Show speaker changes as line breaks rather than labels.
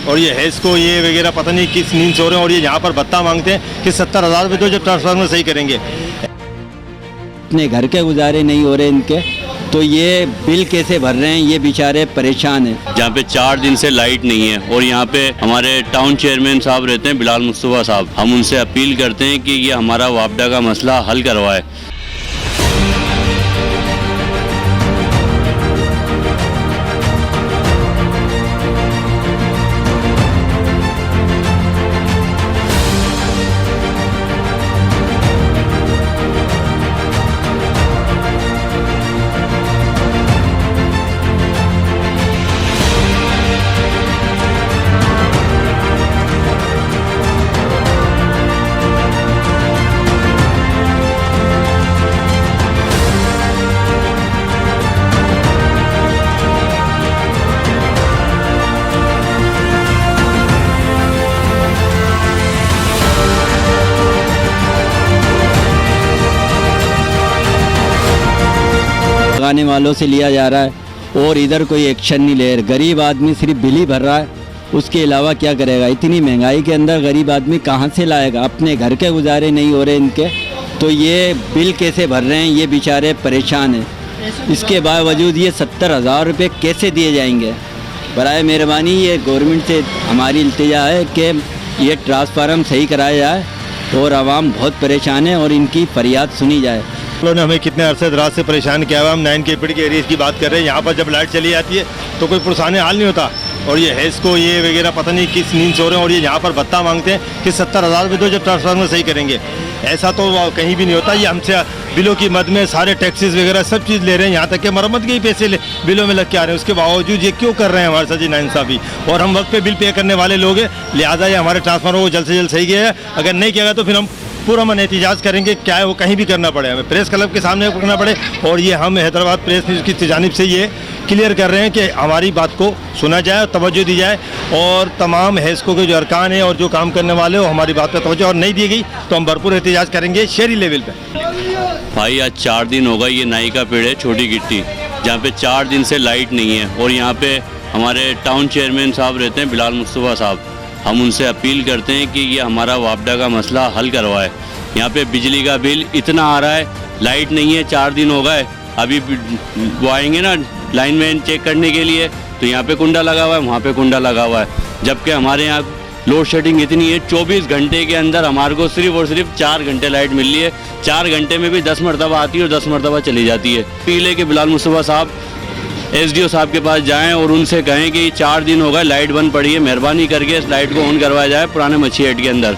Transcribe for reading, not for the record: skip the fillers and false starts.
और ये हैस को ये वगैरह पता नहीं किस नींद से हो रहे हैं, और ये यहाँ पर भत्ता मांगते हैं कि 70,000 रुपये दो, जब ट्रांसफार्मर सही करेंगे।
अपने घर के गुजारे नहीं हो रहे इनके, तो ये बिल कैसे भर रहे हैं, ये बेचारे परेशान हैं।
जहाँ पे 4 दिन से लाइट नहीं है और यहाँ पे हमारे टाउन चेयरमैन साहब रहते हैं बिलाल मुस्तफा साहब, हम उनसे अपील करते हैं कि ये हमारा वापडा का मसला हल करवाए।
लगाने वालों से लिया जा रहा है और इधर कोई एक्शन नहीं ले रहा। गरीब आदमी सिर्फ बिल ही भर रहा है, उसके अलावा क्या करेगा। इतनी महंगाई के अंदर गरीब आदमी कहाँ से लाएगा, अपने घर के गुजारे नहीं हो रहे इनके, तो ये बिल कैसे भर रहे हैं, ये बेचारे परेशान हैं। इसके बावजूद ये 70,000 रुपये कैसे दिए जाएंगे। बराए मेहरबानी ये गवर्नमेंट से हमारी इल्तिजा है कि ये ट्रांसफार्मर सही कराया जाए और आवाम बहुत परेशान है और इनकी फरियाद सुनी जाए।
उन्होंने हमें कितने अरसे रात से परेशान किया हुआ। हम 9 के पीढ़ी के एरिया की बात कर रहे हैं, यहाँ पर जब लाइट चली जाती है तो कोई पुरसाने हाल नहीं होता, और ये हैस को ये वगैरह पता नहीं किस नींद से हो रहे हैं, और ये यहाँ पर भत्ता मांगते हैं कि 70,000 रुपये दो, जब ट्रांसफार्मर सही करेंगे। ऐसा तो कहीं भी नहीं होता। ये हमसे बिलों की मद में सारे टैक्सेस वगैरह सब चीज़ ले रहे हैं, यहाँ तक कि मरम्मत के ही पैसे बिलों में लग के आ रहे हैं। उसके बावजूद ये क्यों कर रहे हैं हमारे साथ ये नाइंसाफ़ी। और हम वक्त पे बिल पे करने वाले लोग हैं, लिहाजा ये हमारे ट्रांसफार्मर को जल्द से जल्द सही किया है। अगर नहीं किया गया तो फिर हम पूरा मन एहतिजाज करेंगे, क्या है वो कहीं भी करना पड़े, हमें प्रेस क्लब के सामने करना पड़े। और ये हम हैदराबाद प्रेस न्यूज़ की जानिब से ये क्लियर कर रहे हैं कि हमारी बात को सुना जाए और तवज्जो दी जाए, और तमाम हैस्को के जो अरकान हैं और जो काम करने वाले हो हमारी बात पर तवज्जो और नहीं दी गई तो हम भरपूर एहतिजाज करेंगे शहरी लेवल पे।
भाई आज 4 दिन होगा ये नाई का पेड़ है छोटी गिट्टी, जहाँ पे 4 दिन से लाइट नहीं है और यहाँ पे हमारे टाउन चेयरमैन साहब रहते हैं बिलाल मुस्तफा साहब, हम उनसे अपील करते हैं कि ये हमारा वापडा का मसला हल करवाए। यहाँ पे बिजली का बिल इतना आ रहा है, लाइट नहीं है, 4 दिन हो गए। अभी वो आएंगे ना लाइनमैन चेक करने के लिए, तो यहाँ पे कुंडा लगा हुआ है, वहाँ पे कुंडा लगा हुआ है, जबकि हमारे यहाँ लोड शेडिंग इतनी है 24 घंटे के अंदर हमारे को सिर्फ और सिर्फ 4 घंटे लाइट मिल रही है। 4 घंटे में भी 10 मरतबा आती है और 10 मरतबा चली जाती है। पीले के बिलाल मुस्तफा साहब SDO साहब के पास जाएं और उनसे कहें कि 4 दिन हो गए लाइट बंद पड़ी है, मेहरबानी करके इस लाइट को ऑन करवाया जाए पुराने मच्छी हेड के अंदर।